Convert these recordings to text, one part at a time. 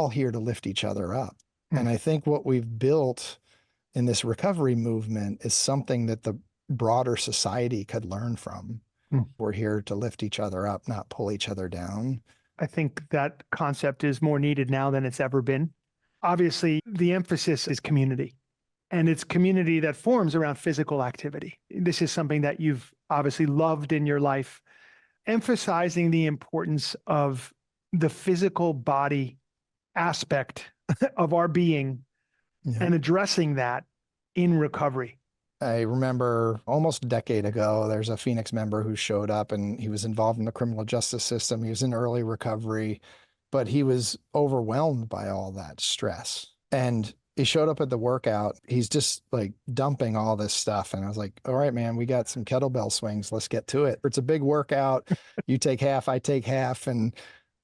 all here to lift each other up. Mm. And I think what we've built in this recovery movement is something that the broader society could learn from. Mm. We're here to lift each other up, not pull each other down. I think that concept is more needed now than it's ever been. Obviously, the emphasis is community, and it's community that forms around physical activity. This is something that you've obviously loved in your life, emphasizing the importance of the physical body aspect of our being and addressing that in recovery. I remember almost a decade ago, there's a Phoenix member who showed up and he was involved in the criminal justice system. He was in early recovery, but he was overwhelmed by all that stress. And he showed up at the workout. He's just like dumping all this stuff. And I was like, all right, man, we got some kettlebell swings. Let's get to it. It's a big workout. You take half, I take half. And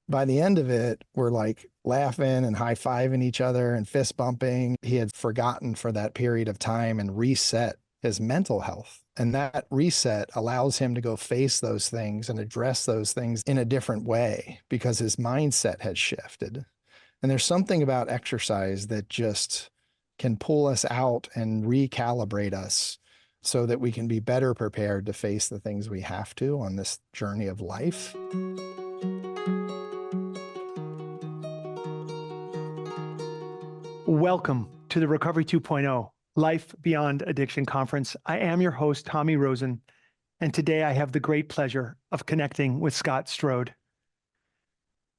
by the end of it, we're like laughing and high-fiving each other and fist bumping. He had forgotten for that period of time and reset his mental health. And that reset allows him to go face those things and address those things in a different way because his mindset has shifted. And there's something about exercise that just can pull us out and recalibrate us so that we can be better prepared to face the things we have to on this journey of life. Welcome to the Recovery 2.0 Life Beyond Addiction Conference. I am your host, Tommy Rosen, and today I have the great pleasure of connecting with Scott Strode.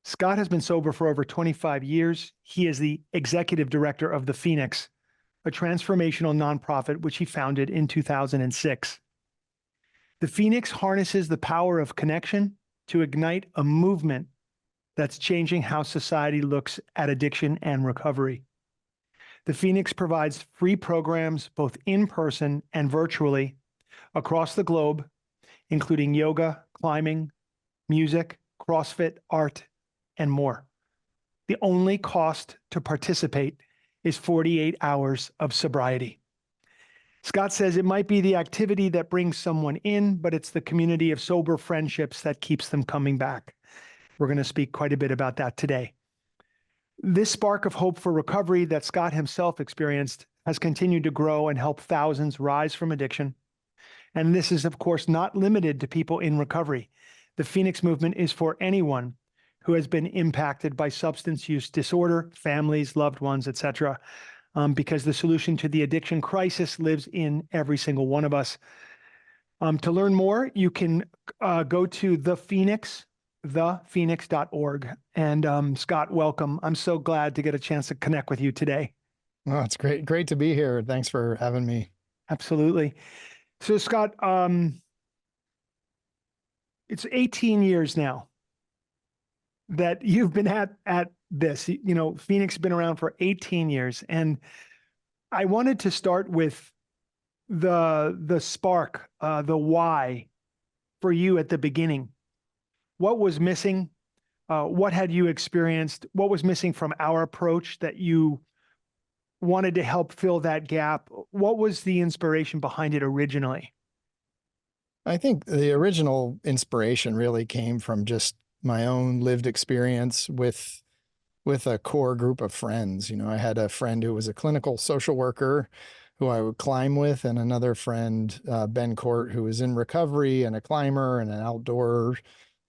Scott has been sober for over 25 years. He is the executive director of the Phoenix, a transformational nonprofit which he founded in 2006. The Phoenix harnesses the power of connection to ignite a movement that's changing how society looks at addiction and recovery. The Phoenix provides free programs both in person and virtually across the globe, including yoga, climbing, music, CrossFit, art, and more. The only cost to participate is 48 hours of sobriety. Scott says it might be the activity that brings someone in, but it's the community of sober friendships that keeps them coming back. We're going to speak quite a bit about that today. This spark of hope for recovery that Scott himself experienced has continued to grow and help thousands rise from addiction. And this is, of course, not limited to people in recovery. The Phoenix movement is for anyone who has been impacted by substance use disorder, families, loved ones, etc., because the solution to the addiction crisis lives in every single one of us. To learn more, you can go to thephoenix.org. And Scott, welcome. I'm so glad to get a chance to connect with you today. Oh, it's great to be here. Thanks for having me. Absolutely. So Scott, it's 18 years now that you've been at this. You know, Phoenix has been around for 18 years. And I wanted to start with the spark, the why for you at the beginning. What was missing? What had you experienced? What was missing from our approach that you wanted to help fill that gap? What was the inspiration behind it originally? I think the original inspiration really came from just my own lived experience with a core group of friends. You know, I had a friend who was a clinical social worker who I would climb with, and another friend, Ben Court, who was in recovery and a climber and an outdoor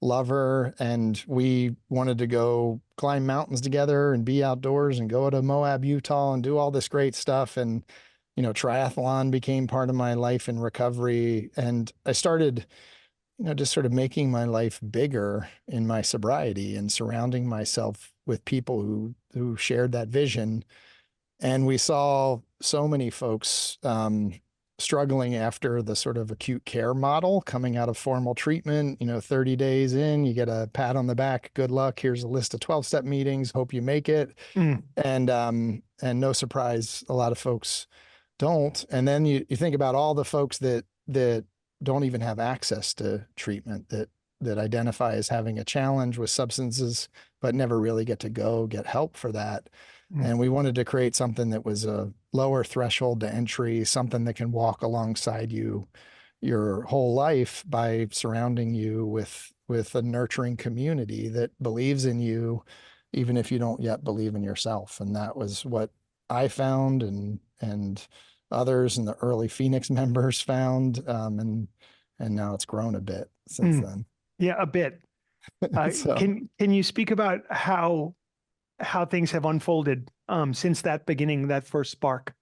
lover. And we wanted to go climb mountains together and be outdoors and go to Moab, Utah and do all this great stuff. And, you know, triathlon became part of my life in recovery. And I started, you know, just sort of making my life bigger in my sobriety and surrounding myself with people who shared that vision. And we saw so many folks struggling after the sort of acute care model coming out of formal treatment. You know, 30 days in, you get a pat on the back, good luck, here's a list of 12-step meetings, hope you make it. And no surprise, a lot of folks don't. And then you think about all the folks that don't even have access to treatment, that identify as having a challenge with substances, but never really get to get help for that. And we wanted to create something that was a lower threshold to entry, something that can walk alongside you your whole life by surrounding you with a nurturing community that believes in you even if you don't yet believe in yourself. And that was what I found, and others and the early Phoenix members found. And now it's grown a bit since Mm, then. yeah, a bit. So Can you speak about how things have unfolded since that beginning, that first spark?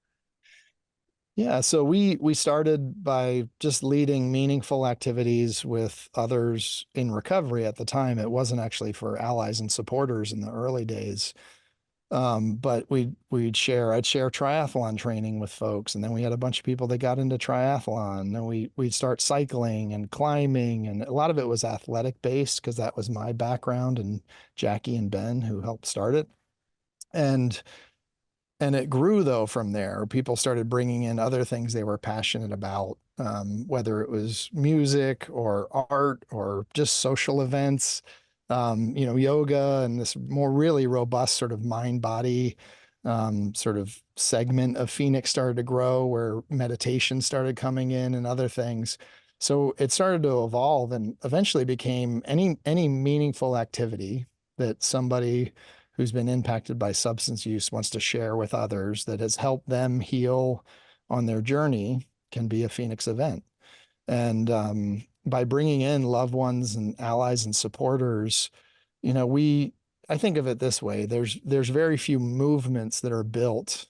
yeah, so we started by just leading meaningful activities with others in recovery. At the time, it wasn't actually for allies and supporters in the early days. But I'd share triathlon training with folks, and then we had a bunch of people that got into triathlon. Then we'd start cycling and climbing, and a lot of it was athletic based because that was my background, and Jackie and Ben who helped start it. And it grew though from there. People started bringing in other things they were passionate about, whether it was music or art or just social events, yoga, and this more really robust sort of mind body sort of segment of Phoenix started to grow, where meditation started coming in and other things. So it started to evolve and eventually became any meaningful activity that somebody who's been impacted by substance use wants to share with others that has helped them heal on their journey can be a Phoenix event. And by bringing in loved ones and allies and supporters, I think of it this way: there's very few movements that are built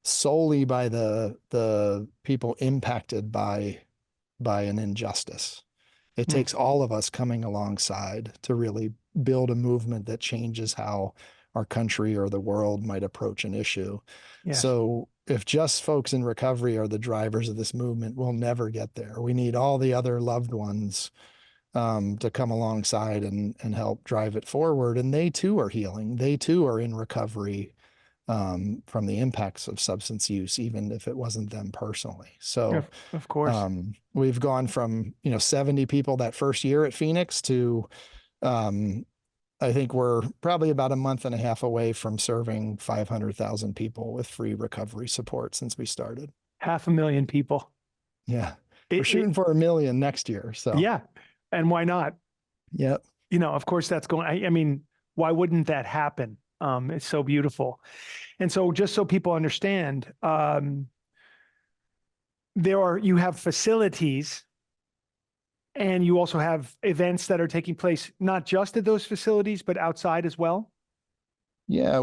solely by the people impacted by an injustice. It Mm, takes all of us coming alongside to really build a movement that changes how our country or the world might approach an issue. yes. So if just folks in recovery are the drivers of this movement, we'll never get there. We need all the other loved ones to come alongside and help drive it forward. And they too are healing. They too are in recovery from the impacts of substance use, even if it wasn't them personally. So Of course. we've gone from 70 people that first year at Phoenix to um, I think we're probably about a month and a half away from serving 500,000 people with free recovery support since we started. 500,000 people. Yeah, we're It, shooting for 1 million next year. So yeah. And why not? yep. Of course that's going, I mean, why wouldn't that happen? It's so beautiful. And so just so people understand, you have facilities and you also have events that are taking place, not just at those facilities, but outside as well. Yeah, I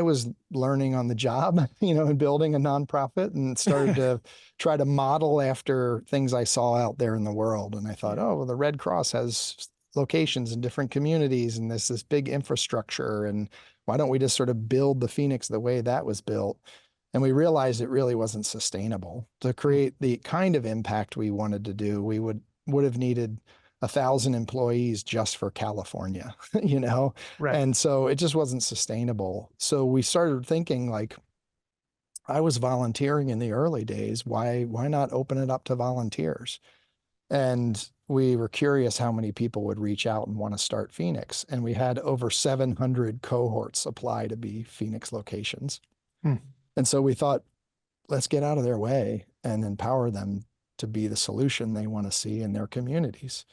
was learning on the job, and building a nonprofit, and started to try to model after things I saw out there in the world. And I thought, Yeah. oh, well, the Red Cross has locations in different communities and this big infrastructure. And why don't we just sort of build the Phoenix the way that was built? And we realized it really wasn't sustainable to Mm, create the kind of impact we wanted to do. We would have needed 1,000 employees just for California, right. and so it just wasn't sustainable. So we started thinking, like, I was volunteering in the early days. Why not open it up to volunteers? And we were curious how many people would reach out and want to start Phoenix. And we had over 700 cohorts apply to be Phoenix locations. Mm, And so we thought, let's get out of their way and empower them to be the solution they want to see in their communities.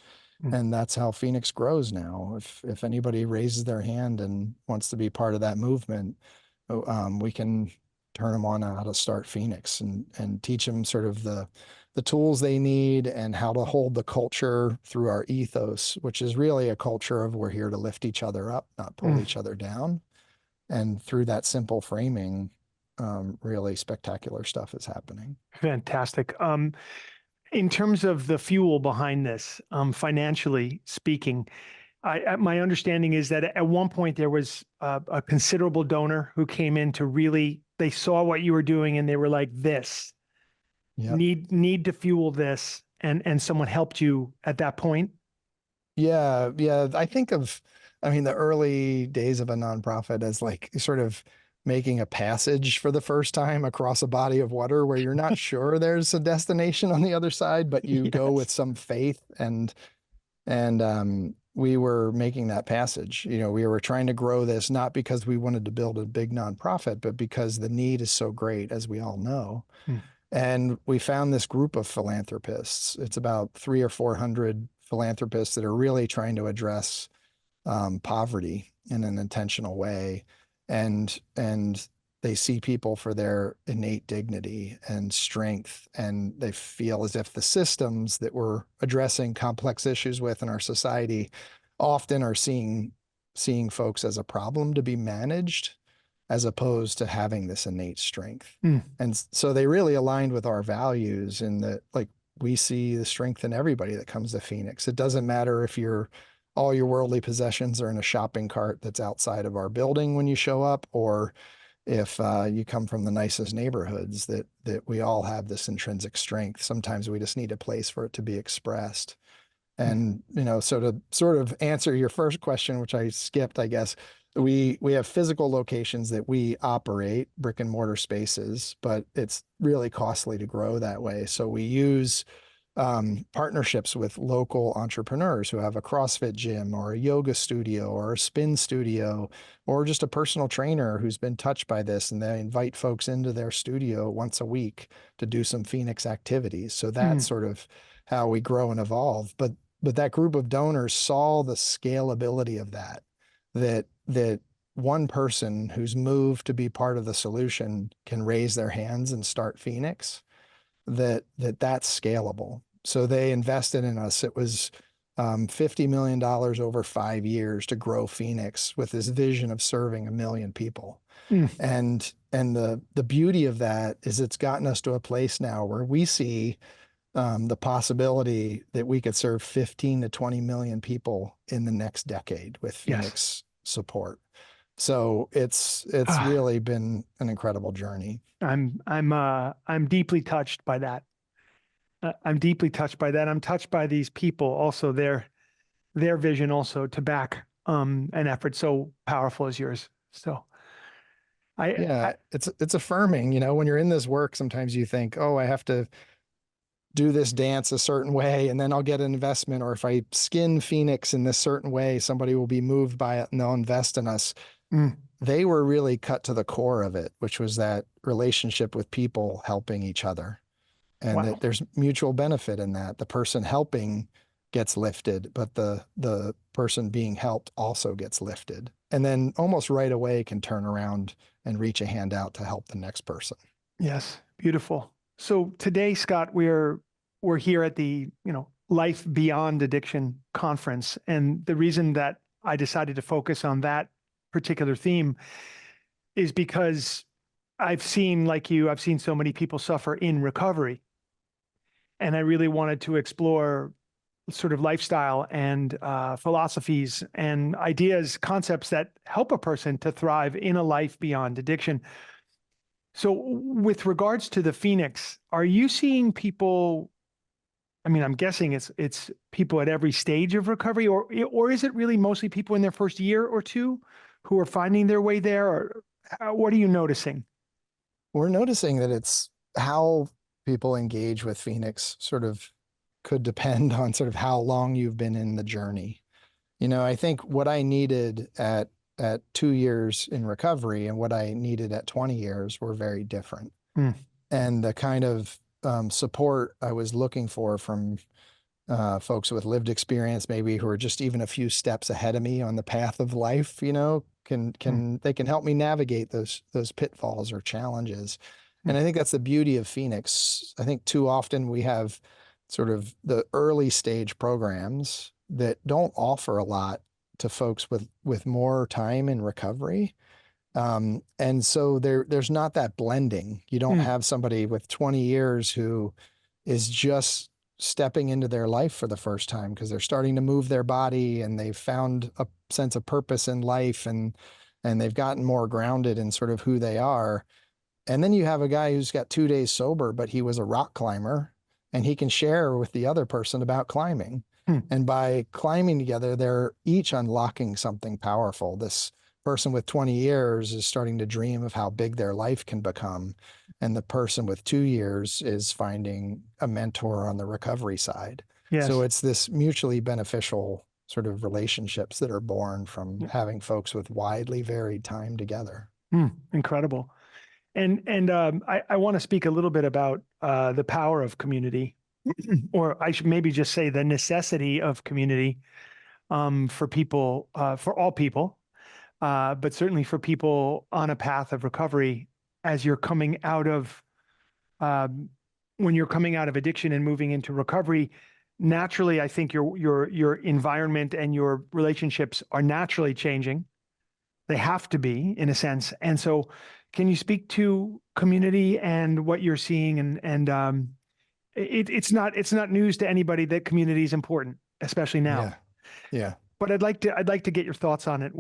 mm, And that's how Phoenix grows now. If anybody raises their hand and wants to be part of that movement, we can turn them on how to start Phoenix and teach them sort of the tools they need and how to hold the culture through our ethos, which is really a culture of we're here to lift each other up, not pull mm. each other down. And through that simple framing, really spectacular stuff is happening. Fantastic. In terms of the fuel behind this, financially speaking, my understanding is that at one point there was a considerable donor who came in to really, they saw what you were doing and they were like, this Yep. need to fuel this. And someone helped you at that point. Yeah, yeah. I mean, the early days of a nonprofit as like sort of making a passage for the first time across a body of water where you're not sure there's a destination on the other side, but you go with Yes. some faith, and we were making that passage. We were trying to grow this not because we wanted to build a big nonprofit, but because the need is so great, as we all know. Mm, And we found this group of philanthropists. It's about 300 or 400 philanthropists that are really trying to address poverty in an intentional way, and they see people for their innate dignity and strength, and they feel as if the systems that we're addressing complex issues with in our society often are seeing folks as a problem to be managed as opposed to having this innate strength. Mm. And so they really aligned with our values in that, like, we see the strength in everybody that comes to Phoenix. It doesn't matter if all your worldly possessions are in a shopping cart that's outside of our building when you show up, or if you come from the nicest neighborhoods, that we all have this intrinsic strength. Sometimes we just need a place for it to be expressed. Mm. And, so to sort of answer your first question, which I skipped, I guess, we have physical locations that we operate, brick and mortar spaces, but it's really costly to grow that way. So we use partnerships with local entrepreneurs who have a CrossFit gym or a yoga studio or a spin studio, or just a personal trainer who's been touched by this, and they invite folks into their studio once a week to do some Phoenix activities. So that's Mm. sort of how we grow and evolve. But that group of donors saw the scalability of that one person who's moved to be part of the solution can raise their hands and start Phoenix, that's scalable. So they invested in us. It was $50 million over 5 years to grow Phoenix with this vision of serving 1 million people. Mm. And the beauty of that is it's gotten us to a place now where we see the possibility that we could serve 15 to 20 million people in the next decade with Yes. Phoenix support. So it's Ah, really been an incredible journey. I'm deeply touched by that. I'm deeply touched by that. I'm touched by these people also, their vision also to back an effort so powerful as yours. So I Yeah, it's affirming, when you're in this work, sometimes you think, oh, I have to do this dance a certain way and then I'll get an investment, or if I skin Phoenix in this certain way, somebody will be moved by it and they'll invest in us. mm, They were really cut to the core of it, which was that relationship with people helping each other, and wow. that there's mutual benefit in that. The person helping gets lifted, but the person being helped also gets lifted. And then almost right away can turn around and reach a hand out to help the next person. Yes, beautiful. So today, Scott, we're here at the, Life Beyond Addiction conference. And the reason that I decided to focus on that particular theme is because I've seen, like you, I've seen so many people suffer in recovery. And I really wanted to explore sort of lifestyle and philosophies and ideas, concepts that help a person to thrive in a life beyond addiction. So with regards to the Phoenix, are you seeing people? I mean, I'm guessing it's people at every stage of recovery, or is it really mostly people in their first year or two who are finding their way there? Or what are you noticing? We're noticing that it's how people engage with Phoenix sort of could depend on sort of how long you've been in the journey. I think what I needed at 2 years in recovery and what I needed at 20 years were very different. Mm. And the kind of support I was looking for from folks with lived experience, maybe who are just even a few steps ahead of me on the path of life, Mm. they can help me navigate those pitfalls or challenges. Mm. And I think that's the beauty of Phoenix. I think too often we have sort of the early stage programs that don't offer a lot to folks with more time in recovery. And so there's not that blending. You don't Mm. have somebody with 20 years who is just stepping into their life for the first time because they're starting to move their body and they've found a sense of purpose in life, and they've gotten more grounded in sort of who they are. And then you have a guy who's got 2 days sober, but he was a rock climber and he can share with the other person about climbing. Mm. And by climbing together, they're each unlocking something powerful. This person with 20 years is starting to dream of how big their life can become. And the person with 2 years is finding a mentor on the recovery side. So Yes. it's this mutually beneficial sort of relationships that are born from Yeah. having folks with widely varied time together. Mm. Incredible. And I want to speak a little bit about the power of community, or I should maybe just say the necessity of community. for people, for all people, but certainly for people on a path of recovery as you're coming out of, um, when you're coming out of addiction and moving into recovery. Naturally, I think your environment and your relationships are naturally changing. They have to be, in a sense. And so, can you speak to community and what you're seeing? It's not news to anybody that community is important, especially now. Yeah. Yeah. But I'd like to get your thoughts on it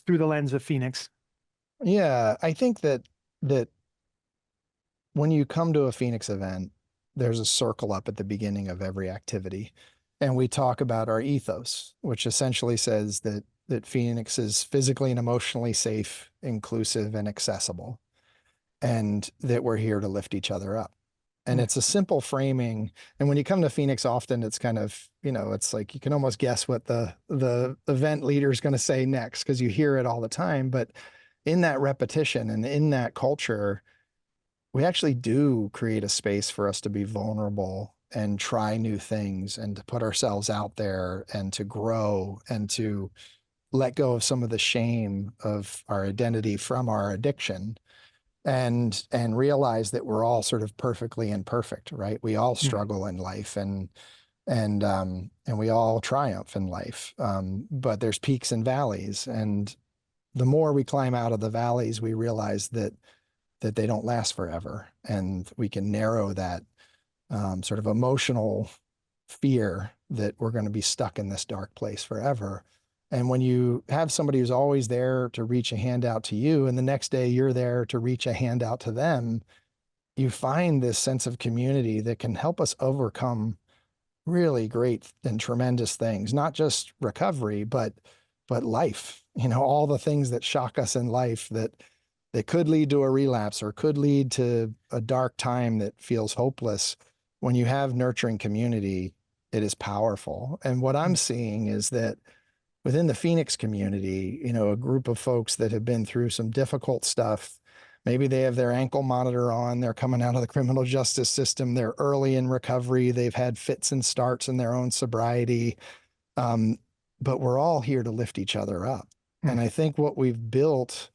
through the lens of Phoenix. Yeah. I think that when you come to a Phoenix event, there's a circle up at the beginning of every activity. And we talk about our ethos, which essentially says that Phoenix is physically and emotionally safe, inclusive, and accessible, and that we're here to lift each other up. And Mm, it's a simple framing. And when you come to Phoenix often, it's kind of, it's like you can almost guess what the event leader is going to say next because you hear it all the time. But in that repetition and in that culture, we actually do create a space for us to be vulnerable and try new things and to put ourselves out there and to grow and to let go of some of the shame of our identity from our addiction and realize that we're all sort of perfectly imperfect, right? We all mm, struggle in life and we all triumph in life. But there's peaks and valleys. And the more we climb out of the valleys, we realize that they don't last forever. And we can narrow that sort of emotional fear that we're going to be stuck in this dark place forever. And when you have somebody who's always there to reach a hand out to you, and the next day you're there to reach a hand out to them, you find this sense of community that can help us overcome really great and tremendous things, not just recovery, but life, all the things that shock us in life that could lead to a relapse or could lead to a dark time that feels hopeless. When you have nurturing community, it is powerful. And what I'm mm, seeing is that within the Phoenix community, a group of folks that have been through some difficult stuff. Maybe they have their ankle monitor on, they're coming out of the criminal justice system, they're early in recovery, they've had fits and starts in their own sobriety. Um, but we're all here to lift each other up. mm, And I think what we've built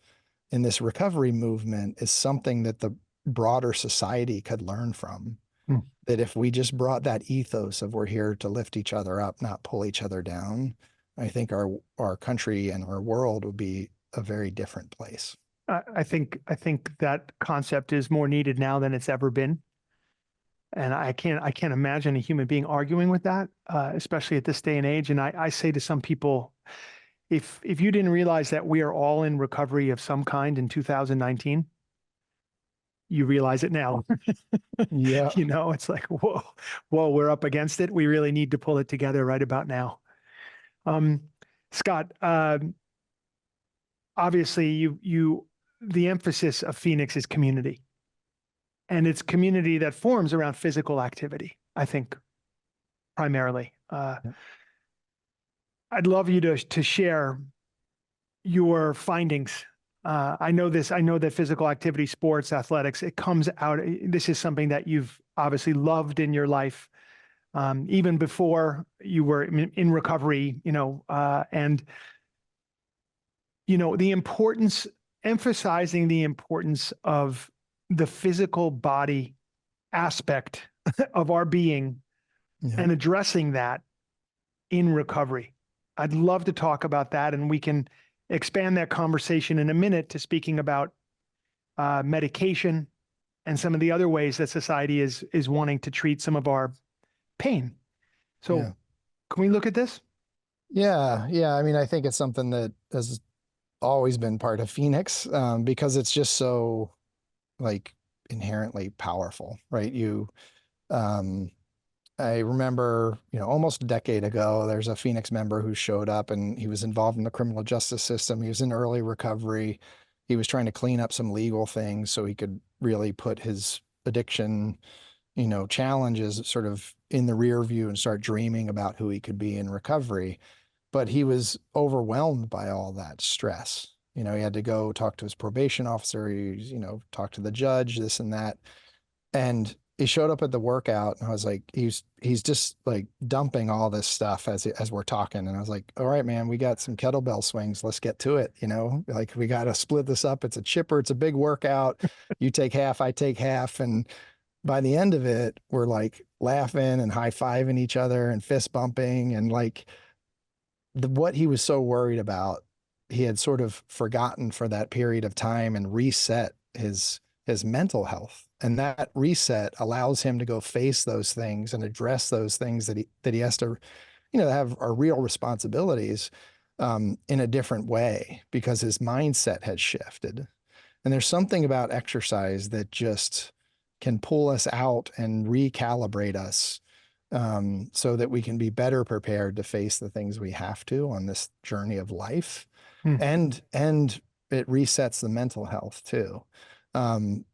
in this recovery movement is something that the broader society could learn from. mm. That if we just brought that ethos of we're here to lift each other up, not pull each other down, I think our country and our world would be a very different place. I think that concept is more needed now than it's ever been. And I can't imagine a human being arguing with that, especially at this day and age. And I say to some people, if you didn't realize that we are all in recovery of some kind in 2019, you realize it now. Yeah. It's like, whoa, we're up against it. We really need to pull it together right about now. Um, Scott, obviously the emphasis of Phoenix is community, and it's community that forms around physical activity, I think, primarily. I'd love you to share your findings. I know that physical activity, sports, athletics, it comes out. This is something that you've obviously loved in your life, even before you were in recovery, and the importance, emphasizing the importance of the physical body aspect of our being Yeah. and addressing that in recovery. I'd love to talk about that, and we can expand that conversation in a minute to speaking about medication and some of the other ways that society is wanting to treat some of our pain. Yeah. So, can we look at this? Yeah. Yeah. I mean, I think it's something that has always been part of Phoenix because it's just so like inherently powerful, right? Um, I remember, almost a decade ago, there's a Phoenix member who showed up and he was involved in the criminal justice system. He was in early recovery. He was trying to clean up some legal things so he could really put his addiction, challenges sort of in the rear view and start dreaming about who he could be in recovery. But he was overwhelmed by all that stress. He had to go talk to his probation officer, talk to the judge, this and that. And he showed up at the workout, and I was like, he's just like dumping all this stuff as we're talking. And I was like, all right, man, we got some kettlebell swings. Let's get to it. Like we got to split this up. It's a chipper. It's a big workout. You take half, I take half. And by the end of it, we're like laughing and high-fiving each other and fist bumping. And like what he was so worried about, he had sort of forgotten for that period of time and reset his mental health. And that reset allows him to go face those things and address those things that he has to, have are real responsibilities in a different way because his mindset has shifted. And there's something about exercise that just can pull us out and recalibrate us so that we can be better prepared to face the things we have to on this journey of life. Hmm. And it resets the mental health too. In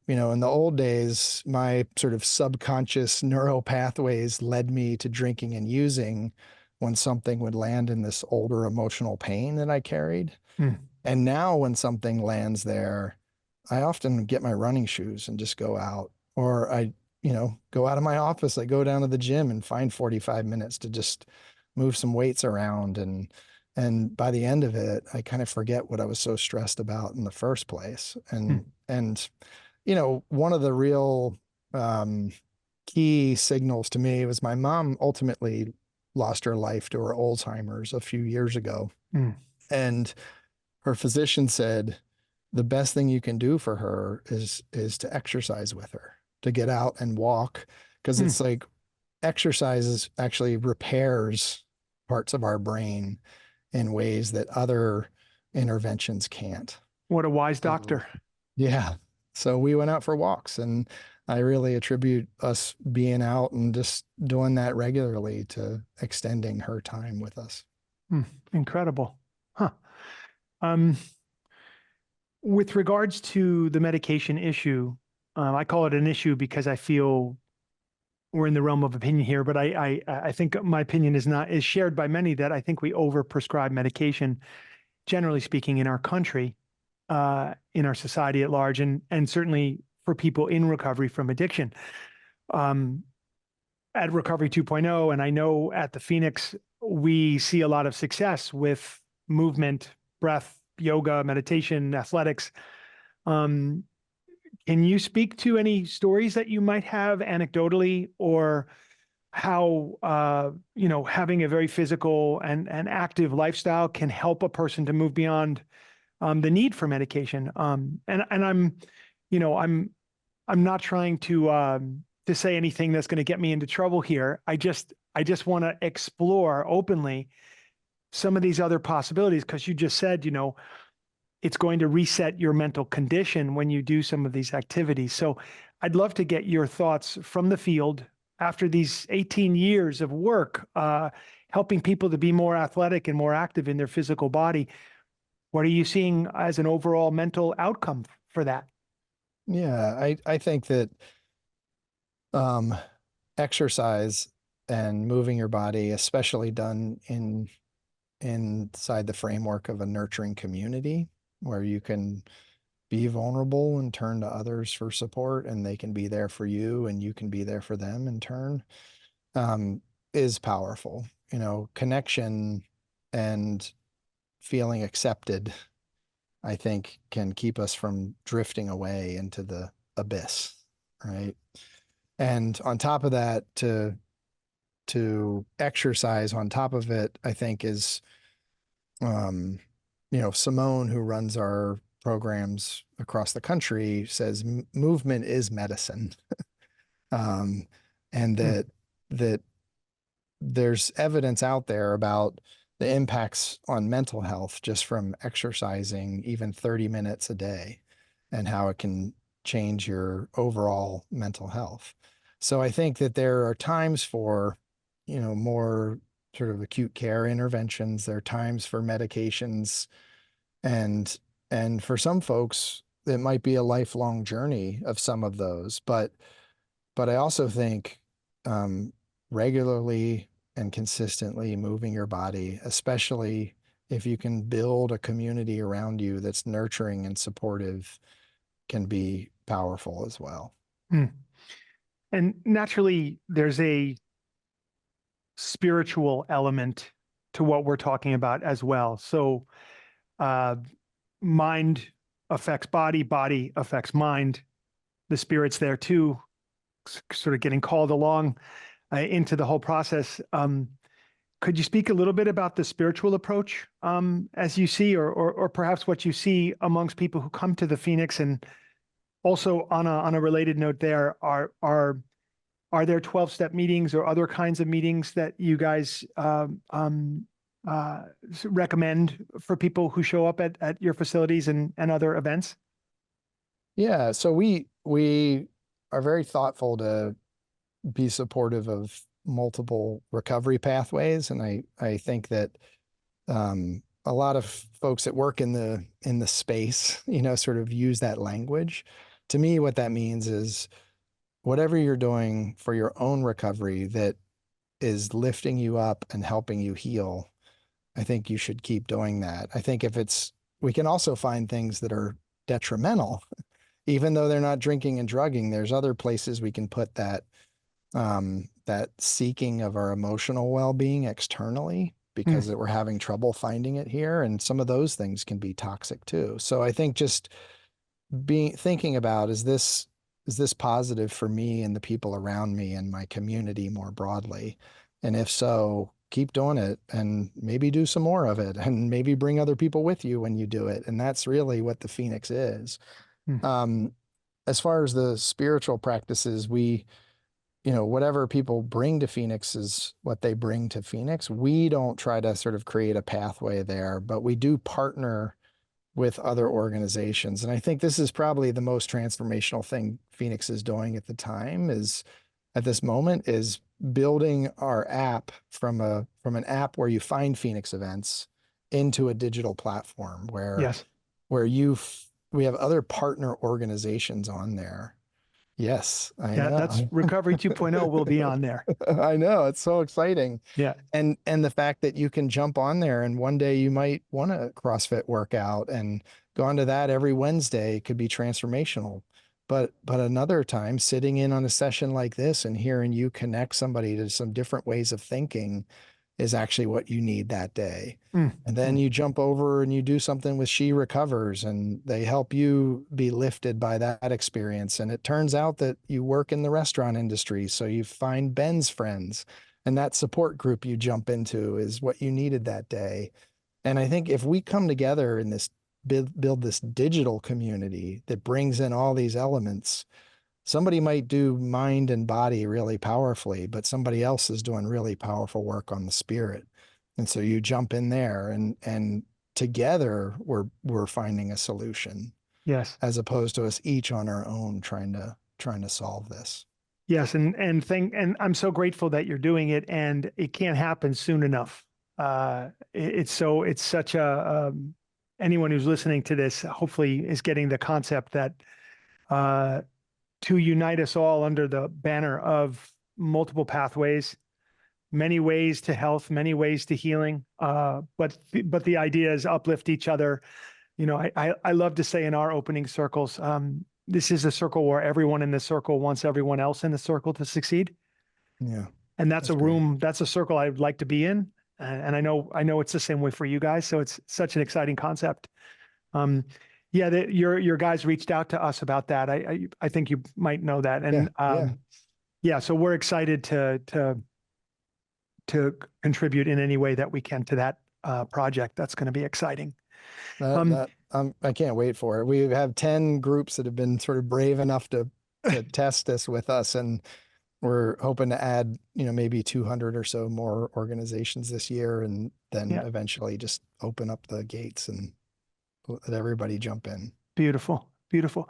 the old days, my sort of subconscious neural pathways led me to drinking and using when something would land in this older emotional pain that I carried. Hmm. And now when something lands there, I often get my running shoes and just go out, or I, go out of my office. I go down to the gym and find 45 minutes to just move some weights around. And by the end of it, I kind of forget what I was so stressed about in the first place. Hmm. And, one of the real, key signals to me was my mom ultimately lost her life to her Alzheimer's a few years ago. Hmm. And her physician said, the best thing you can do for her is to exercise with her, to get out and walk, because Hmm. it's like exercise actually repairs parts of our brain in ways that other interventions can't. What a wise So, doctor. yeah. So we went out for walks, and I really attribute us being out and just doing that regularly to extending her time with us. Hmm. Incredible. Huh. Um, with regards to the medication issue, I call it an issue because I feel we're in the realm of opinion here, but I think my opinion is shared by many that I think we overprescribe medication, generally speaking, in our country, in our society at large, and certainly for people in recovery from addiction. Um, at Recovery 2.0, and I know at the Phoenix, we see a lot of success with movement, breath, yoga, meditation, athletics. Um, can you speak to any stories that you might have anecdotally, or how having a very physical and active lifestyle can help a person to move beyond the need for medication? And I'm not trying to say anything that's going to get me into trouble here. I just want to explore openly some of these other possibilities, because you just said, it's going to reset your mental condition when you do some of these activities. So I'd love to get your thoughts from the field after these 18 years of work, helping people to be more athletic and more active in their physical body. What are you seeing as an overall mental outcome for that? Yeah, I think that um, exercise and moving your body, especially done inside the framework of a nurturing community where you can be vulnerable and turn to others for support, and they can be there for you and you can be there for them in turn, um, is powerful. Connection and feeling accepted, I think, can keep us from drifting away into the abyss, right? And on top of that, to exercise on top of it, I think is, um, Simone, who runs our programs across the country, says movement is medicine. Um, and Hmm. that there's evidence out there about the impacts on mental health just from exercising even 30 minutes a day and how it can change your overall mental health. So I think that there are times for, more sort of acute care interventions. There are times for medications, and for some folks, it might be a lifelong journey of some of those. But I also think um, regularly and consistently moving your body, especially if you can build a community around you that's nurturing and supportive, can be powerful as well. Hmm. And naturally, there's a spiritual element to what we're talking about as well. So, uh, mind affects body, body affects mind. The spirit's there too, sort of getting called along into the whole process. Could you speak a little bit about the spiritual approach as you see, or perhaps what you see amongst people who come to the Phoenix? And also on a related note, there are there 12-step meetings or other kinds of meetings that you guys recommend for people who show up at your facilities and other events? Yeah, so we are very thoughtful to be supportive of multiple recovery pathways, and I think that a lot of folks that work in the space, sort of use that language. To me, what that means is whatever you're doing for your own recovery that is lifting you up and helping you heal, I think you should keep doing that. I think we can also find things that are detrimental, even though they're not drinking and drugging. There's other places we can put that seeking of our emotional well-being externally Mm, because we're having trouble finding it here. And some of those things can be toxic too. So I think just thinking about, is this positive for me and the people around me and my community more broadly? And if so, keep doing it and maybe do some more of it and maybe bring other people with you when you do it. And that's really what the Phoenix is. mm. Um, as far as the spiritual practices, whatever people bring to Phoenix is what they bring to Phoenix. We don't try to sort of create a pathway there, but we do partner with other organizations. And I think this is probably the most transformational thing Phoenix is doing at this moment is building our app from an app where you find Phoenix events into a digital platform Yes. where we have other partner organizations on there. Yes, I Yeah, that's know. Recovery 2.0 will be on there. I know. It's so exciting. Yeah. And the fact that you can jump on there and one day you might want a CrossFit workout and go on to that every Wednesday could be transformational. But another time sitting in on a session like this and hearing you connect somebody to some different ways of thinking is actually what you need that day. Mm, And then mm. you jump over and you do something with She Recovers and they help you be lifted by that experience. And it turns out that you work in the restaurant industry. So you find Ben's friends and that support group you jump into is what you needed that day. And I think if we come together in this build this digital community that brings in all these elements, somebody might do mind and body really powerfully, but somebody else is doing really powerful work on the spirit. And so you jump in there and together we're finding a solution Yes. as opposed to us each on our own trying to solve this. Yes. And I'm so grateful that you're doing it, and it can't happen soon enough. It's such anyone who's listening to this hopefully is getting the concept that uh, to unite us all under the banner of multiple pathways, many ways to health, many ways to healing. But the idea is uplift each other. I love to say in our opening circles, this is a circle where everyone in the circle wants everyone else in the circle to succeed. Yeah, And that's great. that's a circle I'd like to be in. And I know it's the same way for you guys. So it's such an exciting concept. Um, yeah, your guys reached out to us about that. I think you might know that. Yeah, And yeah. yeah, so we're excited to contribute in any way that we can to that project. That's going to be exciting. That Um, that I can't wait for it. We have 10 groups that have been sort of brave enough to test this with us, and we're hoping to add, maybe 200 or so more organizations this year, and then yeah, eventually just open up the gates and let everybody jump in. beautiful, beautiful.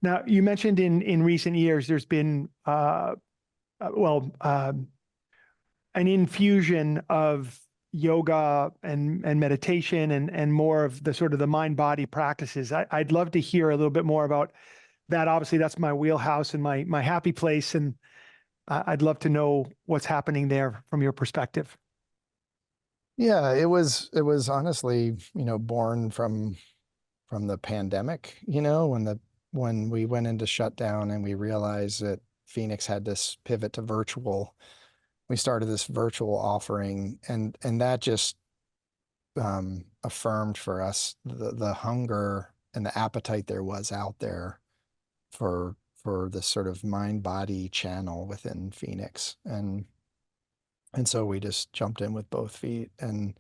Now, you mentioned in recent years there's been well an infusion of yoga and meditation and more of the sort of the mind body practices. I'd love to hear a little bit more about that. Obviously, that's my wheelhouse and my happy place, and I'd love to know what's happening there from your perspective. Yeah, it was honestly, born from the pandemic, when we went into shutdown and we realized that Phoenix had this pivot to virtual, we started this virtual offering, and that just affirmed for us the hunger and the appetite there was out there for this sort of mind body channel within Phoenix. And so we just jumped in with both feet. And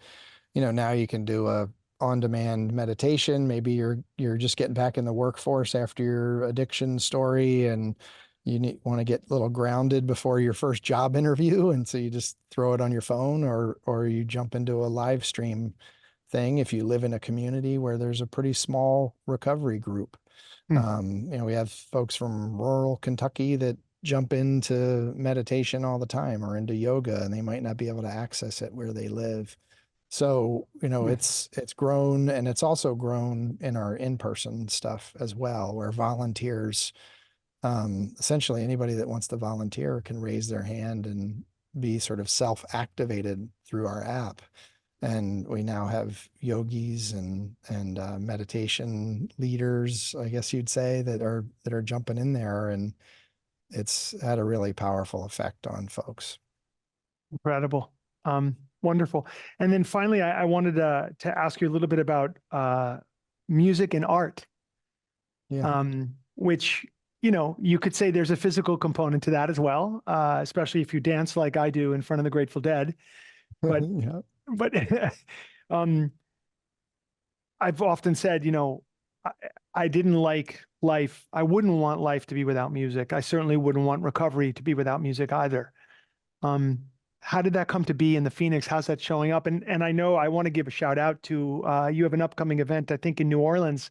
now you can do a on-demand meditation. Maybe you're just getting back in the workforce after your addiction story, and you want to get a little grounded before your first job interview, and so you just throw it on your phone, or you jump into a live stream thing if you live in a community where there's a pretty small recovery group. Mm. We have folks from rural Kentucky that jump into meditation all the time or into yoga, and they might not be able to access it where they live. So, Mm. it's grown, and it's also grown in our in-person stuff as well, where volunteers, essentially anybody that wants to volunteer can raise their hand and be sort of self-activated through our app. And we now have yogis and meditation leaders, I guess you'd say, that are jumping in there, and it's had a really powerful effect on folks. Incredible. Wonderful. And then finally, I wanted to ask you a little bit about music and art, Yeah. which, you could say there's a physical component to that as well, especially if you dance like I do in front of the Grateful Dead. But, Yeah. but um, I've often said, I, I didn't like life. I wouldn't want life to be without music. I certainly wouldn't want recovery to be without music either. Um, how did that come to be in the Phoenix? How's that showing up? And I know I want to give a shout out to you have an upcoming event, I think in New Orleans.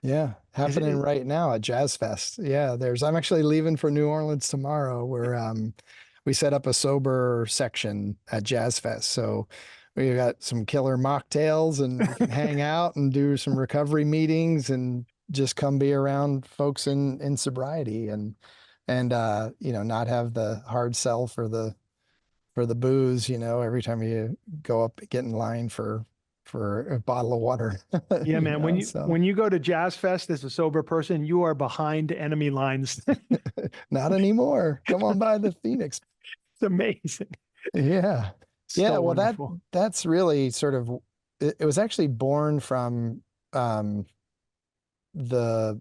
Yeah, Is happening it? right now at Jazz Fest. Yeah, I'm actually leaving for New Orleans tomorrow, where we set up a sober section at Jazz Fest. So we got some killer mocktails, and we can hang out and do some recovery meetings and just come be around folks in sobriety, and not have the hard sell for the booze, every time you go up, get in line for a bottle of water, Yeah, man. When you so when you go to Jazz Fest as a sober person, you are behind enemy lines. not anymore. Come on by the Phoenix. It's amazing. Yeah. Yeah. So Well, wonderful. that's really sort of, it was actually born from um the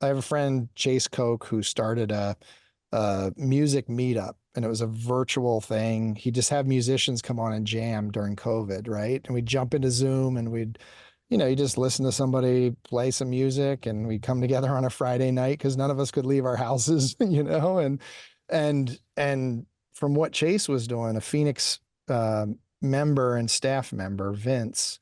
I have a friend, Chase Koch, who started a music meetup, and it was a virtual thing. He'd just have musicians come on and jam during COVID, right? And we'd jump into Zoom, and you just listen to somebody play some music, and we'd come together on a Friday night because none of us could leave our houses, and from what Chase was doing, a Phoenix member and staff member, Vince,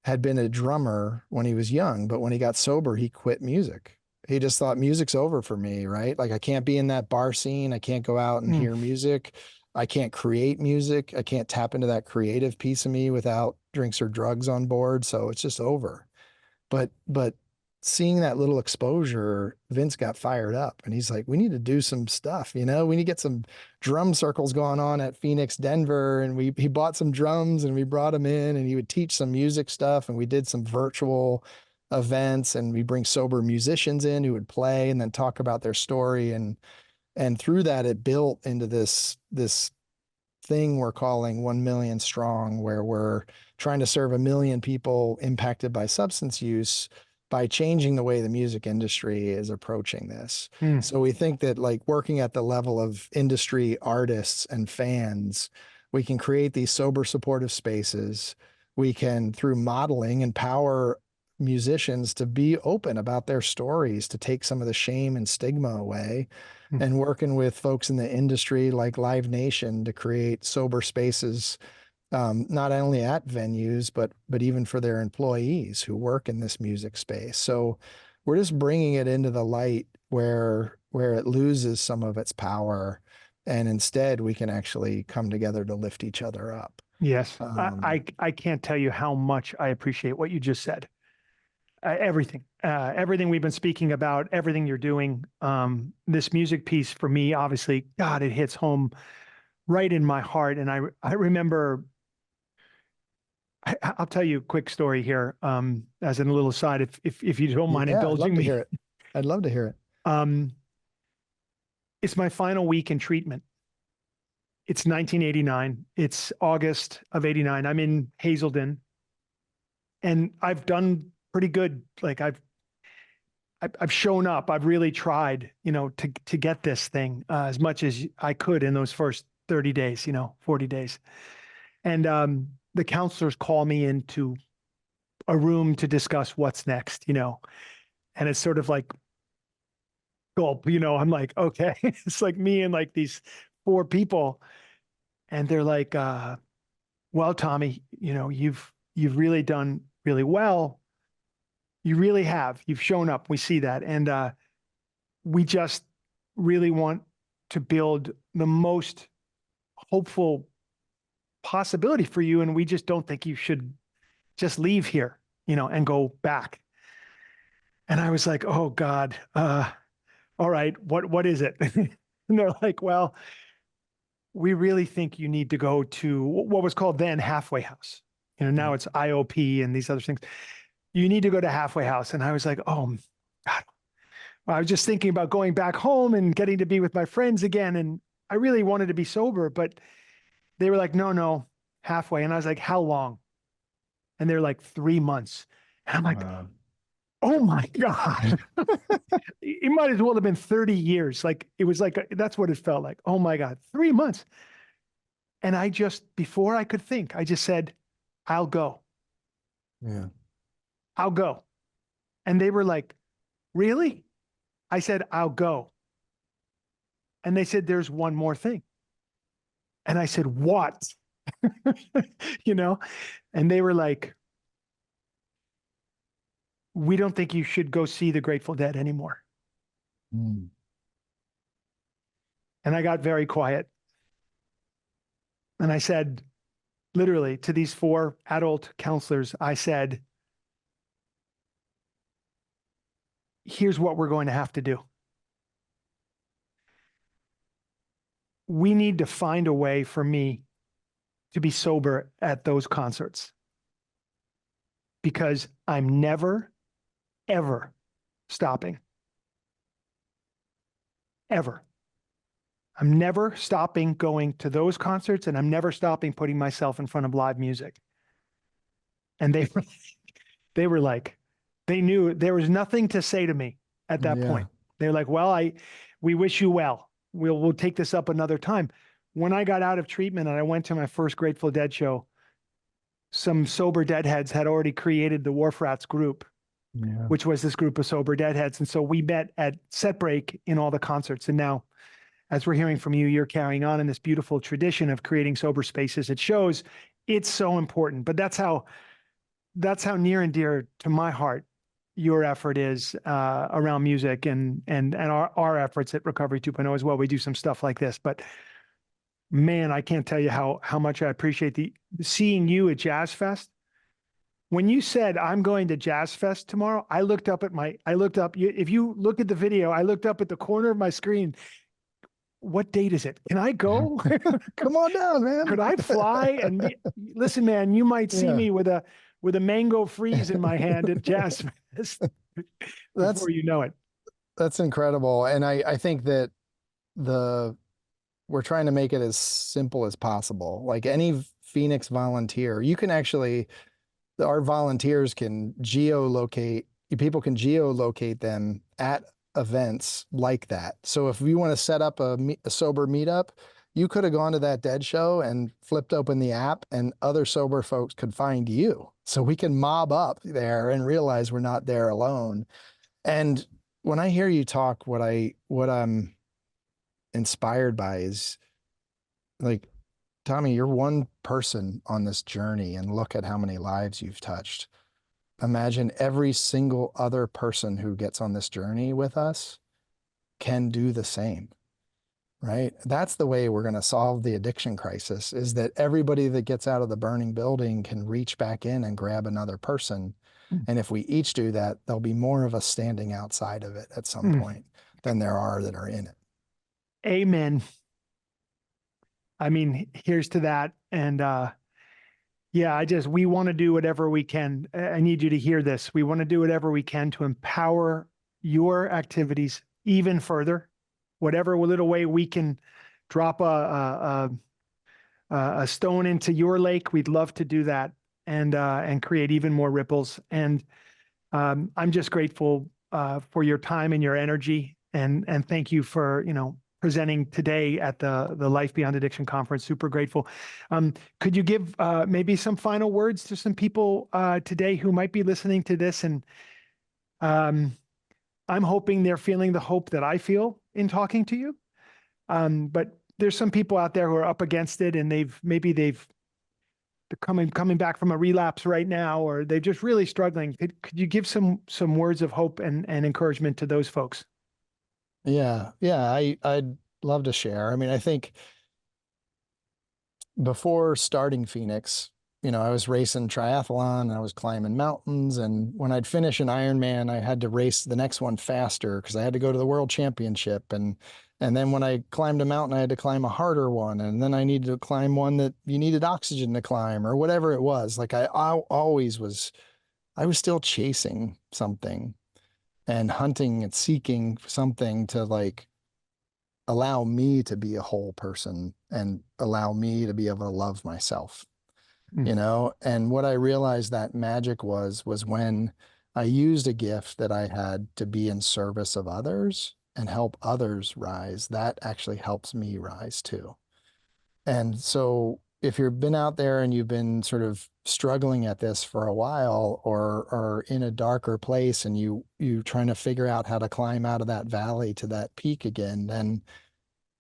had been a drummer when he was young, but when he got sober, he quit music. He just thought music's over for me, right? Like I can't be in that bar scene. I can't go out and Mm. hear music. I can't create music. I can't tap into that creative piece of me without drinks or drugs on board. So it's just over. But seeing that little exposure, Vince got fired up, and he's like, we need to do some stuff, we need to get some drum circles going on at Phoenix, Denver. And he bought some drums, and we brought him in, and he would teach some music stuff, and we did some virtual events, and we bring sober musicians in who would play and then talk about their story. And through that, it built into this thing we're calling 1 million strong, where we're trying to serve 1 million people impacted by substance use by changing the way the music industry is approaching this. Mm. So we think that, like, working at the level of industry artists and fans, we can create these sober supportive spaces. We can, through modeling, empower musicians to be open about their stories, to take some of the shame and stigma away, Mm. and working with folks in the industry like Live Nation to create sober spaces, not only at venues, but even for their employees who work in this music space. So we're just bringing it into the light where it loses some of its power, and instead we can actually come together to lift each other up. Yes. Um, I can't tell you how much I appreciate what you just said. Everything we've been speaking about, everything you're doing. This music piece for me, obviously, God, it hits home right in my heart. And I remember, I'll tell you a quick story here, as a little aside, if you don't mind yeah, I'd love indulging to me. hear it. I'd love to hear it. Um, It's my final week in treatment. It's 1989. It's August of 89. I'm in Hazelden, and I've done pretty good. Like I've shown up. I've really tried, to get this thing as much as I could in those first 30 days, 40 days. And the counselors call me into a room to discuss what's next, and it's sort of like gulp, I'm like, okay, it's like me and like these four people. And they're like, well, Tommy, you've really done really well. You really have. You've shown up. We see that. And we just really want to build the most hopeful possibility for you. And we just don't think you should just leave here, and go back. And I was like, oh God, all right, what is it? And they're like, well, we really think you need to go to what was called then Halfway House. Now it's IOP and these other things. You need to go to Halfway House. And I was like, oh God. I was just thinking about going back home and getting to be with my friends again. And I really wanted to be sober, but they were like, no, halfway. And I was like, how long? And they're like 3 months. And I'm like, oh my God. It might as well have been 30 years. Like it was like, that's what it felt like. Oh my God, 3 months. And I just, before I could think, I just said, I'll go. Yeah. I'll go. And they were like, really? I said, I'll go. And they said, there's one more thing. And I said, what? And they were like, we don't think you should go see the Grateful Dead anymore. Mm. And I got very quiet. And I said, literally to these four adult counselors, I said, here's what we're going to have to do. We need to find a way for me to be sober at those concerts, because I'm never, ever stopping. Ever. I'm never stopping going to those concerts, and I'm never stopping putting myself in front of live music. And they were like, they knew there was nothing to say to me at that point. They're like, well, we wish you well. We'll take this up another time. When I got out of treatment and I went to my first Grateful Dead show, some sober deadheads had already created the Wharf Rats group, which was this group of sober deadheads. And so we met at set break in all the concerts. And now, as we're hearing from you, you're carrying on in this beautiful tradition of creating sober spaces. It shows it's so important, but that's how near and dear to my heart your effort is around music and our efforts at Recovery 2.0 as well. We do some stuff like this, but man, I can't tell you how much I appreciate seeing you at Jazz Fest. When you said I'm going to Jazz Fest tomorrow, I looked up, if you look at the video, I looked up at the corner of my screen. What date is it? Can I go? Come on down, man. Could I fly? And listen, man, you might see me with a mango freeze in my hand at Jazz Fest before you know it. That's incredible. And I think that we're trying to make it as simple as possible. Like any Phoenix volunteer, our volunteers can people can geolocate them at events like that. So if we want to set up a sober meetup, you could have gone to that Dead show and flipped open the app and other sober folks could find you. So we can mob up there and realize we're not there alone. And when I hear you talk, what I'm inspired by is like, Tommy, you're one person on this journey and look at how many lives you've touched. Imagine every single other person who gets on this journey with us can do the same, right? That's the way we're going to solve the addiction crisis, is that everybody that gets out of the burning building can reach back in and grab another person. And if we each do that, there'll be more of us standing outside of it at some point than there are that are in it. Amen. I mean, here's to that. And we want to do whatever we can. I need you to hear this. We want to do whatever we can to empower your activities even further. whatever little way we can drop a stone into your lake, we'd love to do that and create even more ripples. And I'm just grateful for your time and your energy, and thank you for presenting today at the Life Beyond Addiction conference. Super grateful. Could you give maybe some final words to some people today who might be listening to this? And I'm hoping they're feeling the hope that I feel in talking to you. But there's some people out there who are up against it, and they're coming back from a relapse right now, or they're just really struggling. Could you give some words of hope and encouragement to those folks? Yeah, I'd love to share. I mean, I think before starting Phoenix, I was racing triathlon and I was climbing mountains. And when I'd finish an Ironman, I had to race the next one faster because I had to go to the world championship. And then when I climbed a mountain, I had to climb a harder one. And then I needed to climb one that you needed oxygen to climb or whatever it was. Like I was still chasing something and hunting and seeking something to like allow me to be a whole person and allow me to be able to love myself, Mm. And what I realized that magic was when I used a gift that I had to be in service of others and help others rise. That actually helps me rise too. And so if you've been out there and you've been sort of struggling at this for a while or in a darker place and you trying to figure out how to climb out of that valley to that peak again, then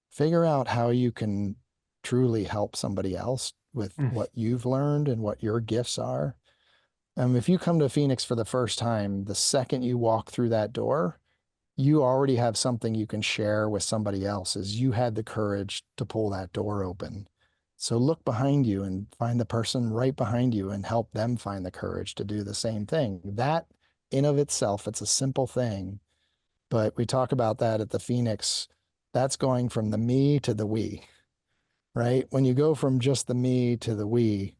figure out how you can truly help somebody else with Mm. what you've learned and what your gifts are. If you come to Phoenix for the first time, the second you walk through that door, you already have something you can share with somebody else as you had the courage to pull that door open. So look behind you and find the person right behind you and help them find the courage to do the same thing. That in of itself, it's a simple thing, but we talk about that at the Phoenix. That's going from the me to the we, right? When you go from just the me to the we,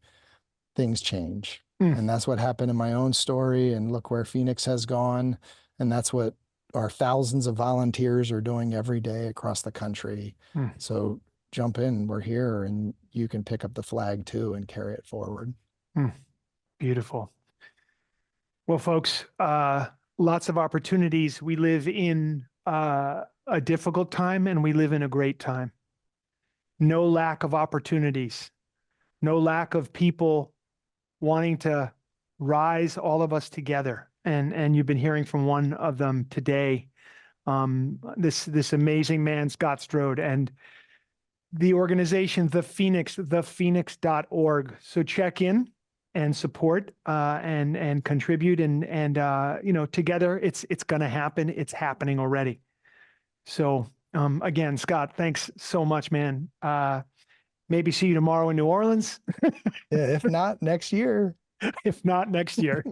things change. Mm. And that's what happened in my own story. And look where Phoenix has gone. And that's what our thousands of volunteers are doing every day across the country. Mm. So jump in, we're here, and you can pick up the flag too and carry it forward. Mm. Beautiful. Well, folks, lots of opportunities. We live in a difficult time and we live in a great time. No lack of opportunities, no lack of people wanting to rise, all of us together. And you've been hearing from one of them today, this amazing man, Scott Strode, and the organization, The Phoenix, thephoenix.org. So check in and support and contribute and together it's going to happen. It's happening already. So again, Scott, thanks so much, man. Maybe see you tomorrow in New Orleans. Yeah, if not next year. If not next year.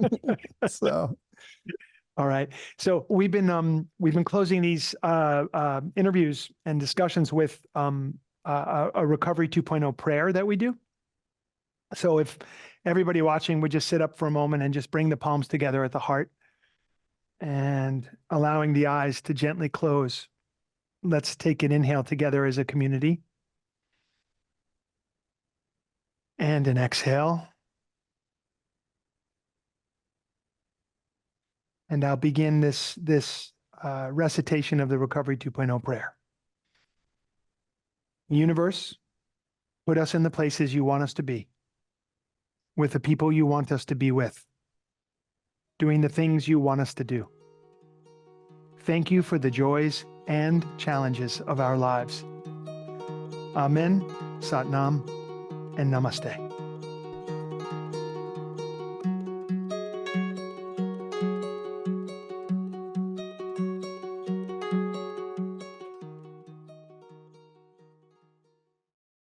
So all right. So we've been closing these interviews and discussions with a Recovery 2.0 prayer that we do. So if everybody watching would just sit up for a moment and just bring the palms together at the heart and allowing the eyes to gently close. Let's take an inhale together as a community. And an exhale. And I'll begin this recitation of the Recovery 2.0 prayer. Universe, put us in the places you want us to be, with the people you want us to be with, doing the things you want us to do. Thank you for the joys and challenges of our lives. Amen, Sat Nam, and Namaste.